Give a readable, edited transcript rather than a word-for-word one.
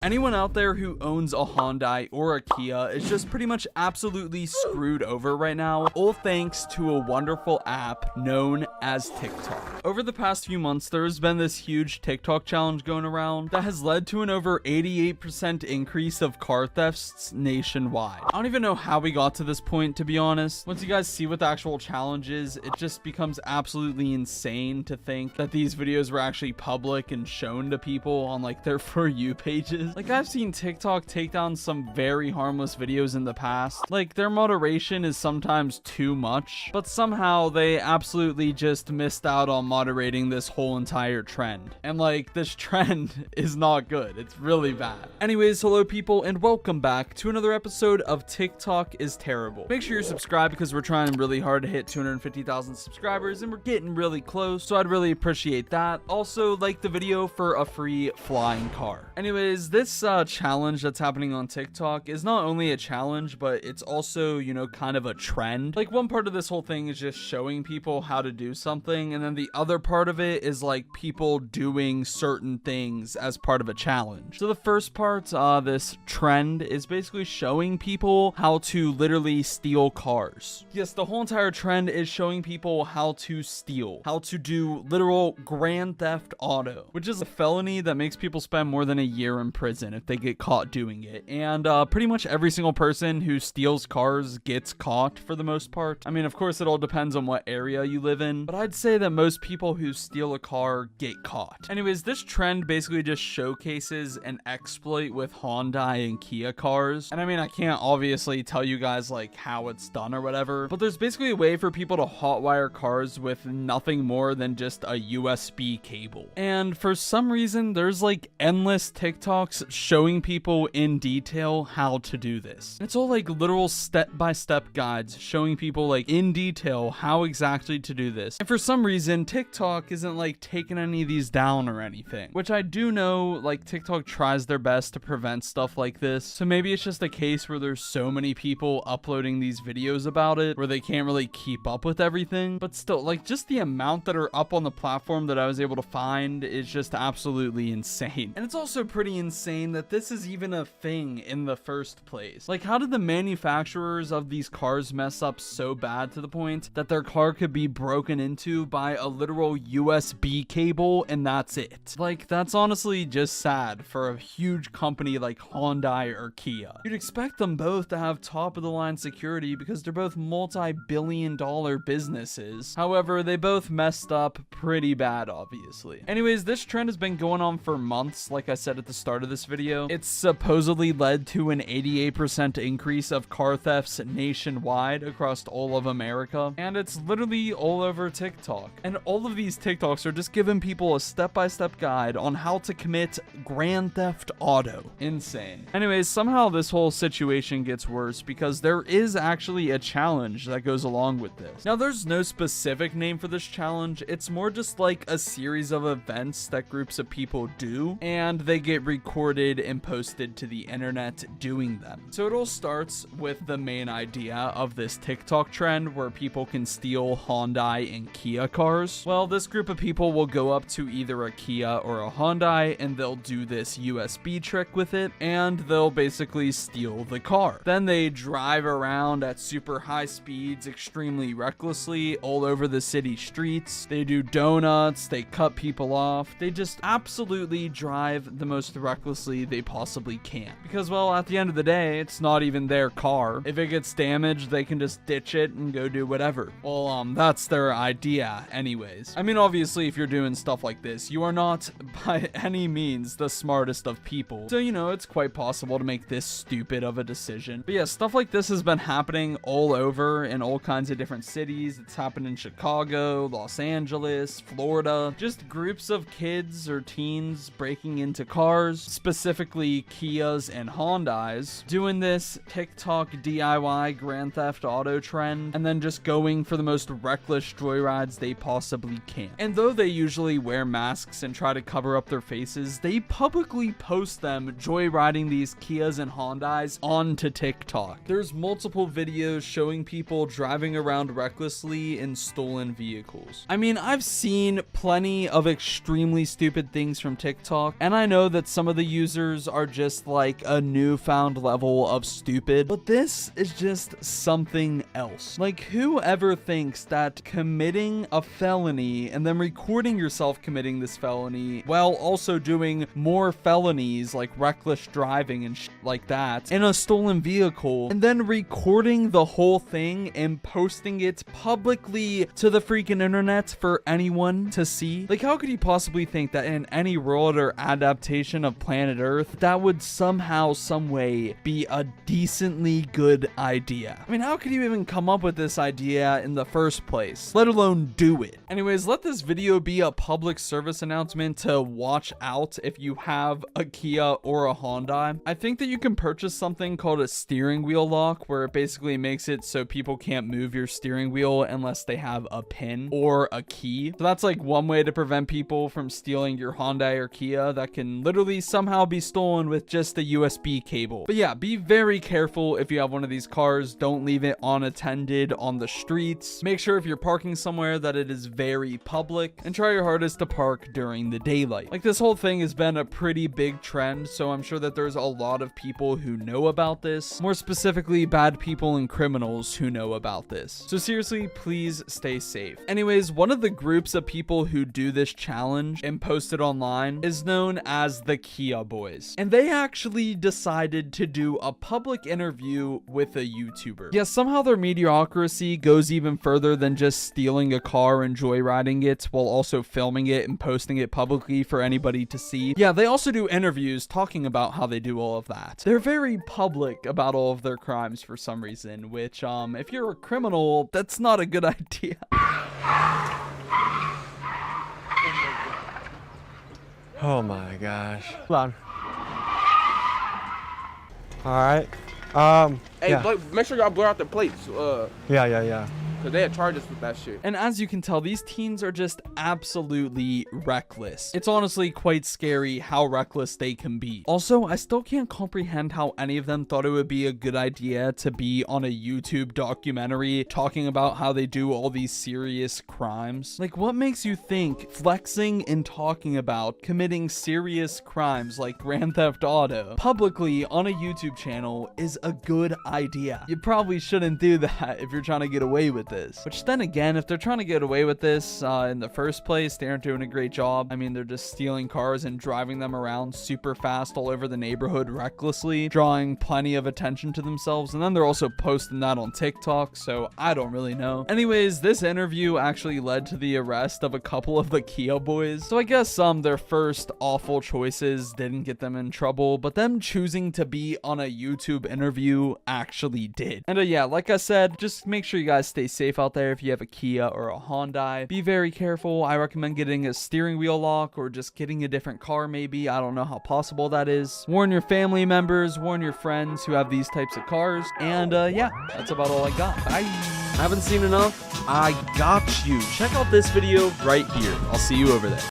Anyone out there who owns a Hyundai or a Kia is just pretty much absolutely screwed over right now, all thanks to a wonderful app known as TikTok. Over the past few months, there has been this huge TikTok challenge going around that has led to an over 88% increase of car thefts nationwide. I don't even know how we got to this point, to be honest. Once you guys see what the actual challenge is, it just becomes absolutely insane to think that these videos were actually public and shown to people on like their For You pages. Like, I've seen TikTok take down some very harmless videos in the past. Like, their moderation is sometimes too much, but somehow they absolutely just missed out on moderating this whole entire trend. And like, this trend is not good. It's really bad. Anyways, hello people, and welcome back to another episode of TikTok is Terrible. Make sure you're subscribed because we're trying really hard to hit 250,000 subscribers and we're getting really close, so I'd really appreciate that. Also, like the video for a free flying car. Anyways, this challenge that's happening on TikTok is not only a challenge, but it's also, you know, kind of a trend. Like, one part of this whole thing is just showing people how to do something, and then the other part of it is like people doing certain things as part of a challenge. So the first part, this trend is basically showing people how to literally steal cars. Yes, the whole entire trend is showing people how to steal, how to do literal grand theft auto, which is a felony that makes people spend more than a year in prison if they get caught doing it. And pretty much every single person who steals cars gets caught for the most part. I mean, of course, it all depends on what area you live in, but I'd say that most people who steal a car get caught. Anyways, this trend basically just showcases an exploit with Hyundai and Kia cars. And I mean, I can't obviously tell you guys like how it's done or whatever, but there's basically a way for people to hotwire cars with nothing more than just a USB cable. And for some reason, there's like endless TikToks showing people in detail how to do this. It's all like literal step-by-step guides showing people like in detail how exactly to do this. And for some reason, TikTok isn't like taking any of these down or anything, which I do know like TikTok tries their best to prevent stuff like this. So maybe it's just a case where there's so many people uploading these videos about it where they can't really keep up with everything. But still, like, just the amount that are up on the platform that I was able to find is just absolutely insane. And it's also pretty insane that this is even a thing in the first place. Like, how did the manufacturers of these cars mess up so bad to the point that their car could be broken into by a literal USB cable and that's it? Like, that's honestly just sad for a huge company like Hyundai or Kia. You'd expect them both to have top of the line security because they're both multi-billion-dollar businesses. However, they both messed up pretty bad, obviously. Anyways, this trend has been going on for months, like I said at the start of this video. It's supposedly led to an 88% increase of car thefts nationwide across all of America, and it's literally all over TikTok. And all of these TikToks are just giving people a step-by-step guide on how to commit grand theft auto. Insane. Anyways, somehow this whole situation gets worse because there is actually a challenge that goes along with this. Now, there's no specific name for this challenge. It's more just like a series of events that groups of people do, and they get recorded and posted to the internet doing them. So it all starts with the main idea of this TikTok trend where people can steal Hyundai and Kia cars. Well, this group of people will go up to either a Kia or a Hyundai and they'll do this USB trick with it and they'll basically steal the car. Then they drive around at super high speeds, extremely recklessly all over the city streets. They do donuts, they cut people off. They just absolutely drive the most recklessly they possibly can. Because, well, at the end of the day, it's not even their car. If it gets damaged, they can just ditch it and go do whatever. Well, that's their idea anyways. I mean, obviously, if you're doing stuff like this, you are not by any means the smartest of people. So, you know, it's quite possible to make this stupid of a decision. But yeah, stuff like this has been happening all over in all kinds of different cities. It's happened in Chicago, Los Angeles, Florida. Just groups of kids or teens breaking into cars, specifically Kias and Hyundais, doing this TikTok DIY Grand Theft Auto trend, and then just going for the most reckless joyrides they possibly can. And though they usually wear masks and try to cover up their faces, they publicly post them joyriding these Kias and Hyundais onto TikTok. There's multiple videos showing people driving around recklessly in stolen vehicles. I mean, I've seen plenty of extremely stupid things from TikTok, and I know that some of the users are just like a newfound level of stupid, but this is just something else. Like, whoever thinks that committing a felony and then recording yourself committing this felony while also doing more felonies like reckless driving and like that in a stolen vehicle, and then recording the whole thing and posting it publicly to the freaking internet for anyone to see? Like, how could you possibly think that in any world or adaptation of planet Earth that would somehow, some way be a decently good idea? I mean, how could you even come up with this idea in the first place, let alone do it? Anyways, let this video be a public service announcement to watch out if you have a Kia or a Hyundai. I think that you can purchase something called a steering wheel lock, where it basically makes it so people can't move your steering wheel unless they have a pin or a key. So that's like one way to prevent people from stealing your Hyundai or Kia that can literally somehow be stolen with just a USB cable. But yeah, be very careful if you have one of these cars. Don't leave it unattended on the streets. Make sure if you're parking somewhere that it is very public, and try your hardest to park during the daylight. Like, this whole thing has been a pretty big trend, so I'm sure that there's a lot of people who know about this, more specifically bad people and criminals who know about this. So seriously, please stay safe. Anyways, one of the groups of people who do this challenge and post it online is known as the KeidBois, and they actually decided to do a public interview with a YouTuber. Yeah, somehow their mediocrity goes even further than just stealing a car and joyriding it while also filming it and posting it publicly for anybody to see. Yeah, they also do interviews talking about how they do all of that. They're very public about all of their crimes for some reason, which if you're a criminal, that's not a good idea. Oh my gosh. Hold on. Alright. Hey, yeah. make sure y'all blur out the plates. Yeah. Because they had charges with that shit. And as you can tell, these teens are just absolutely reckless. It's honestly quite scary how reckless they can be. Also, I still can't comprehend how any of them thought it would be a good idea to be on a YouTube documentary talking about how they do all these serious crimes. Like, what makes you think flexing and talking about committing serious crimes like Grand Theft Auto publicly on a YouTube channel is a good idea? You probably shouldn't do that if you're trying to get away with this. Which then again, if they're trying to get away with this in the first place, they aren't doing a great job. I mean, they're just stealing cars and driving them around super fast all over the neighborhood recklessly, drawing plenty of attention to themselves, and then they're also posting that on TikTok, so I don't really know. Anyways, this interview actually led to the arrest of a couple of the KeidBois, so I guess their first awful choices didn't get them in trouble, but them choosing to be on a YouTube interview actually did. And yeah, like I said, just make sure you guys stay safe out there if you have a Kia or a Hyundai. Be very careful. I recommend getting a steering wheel lock or just getting a different car maybe. I don't know how possible that is. Warn your family members, warn your friends who have these types of cars. And yeah, that's about all I got. Bye. Haven't seen enough? I got you. Check out this video right here. I'll see you over there.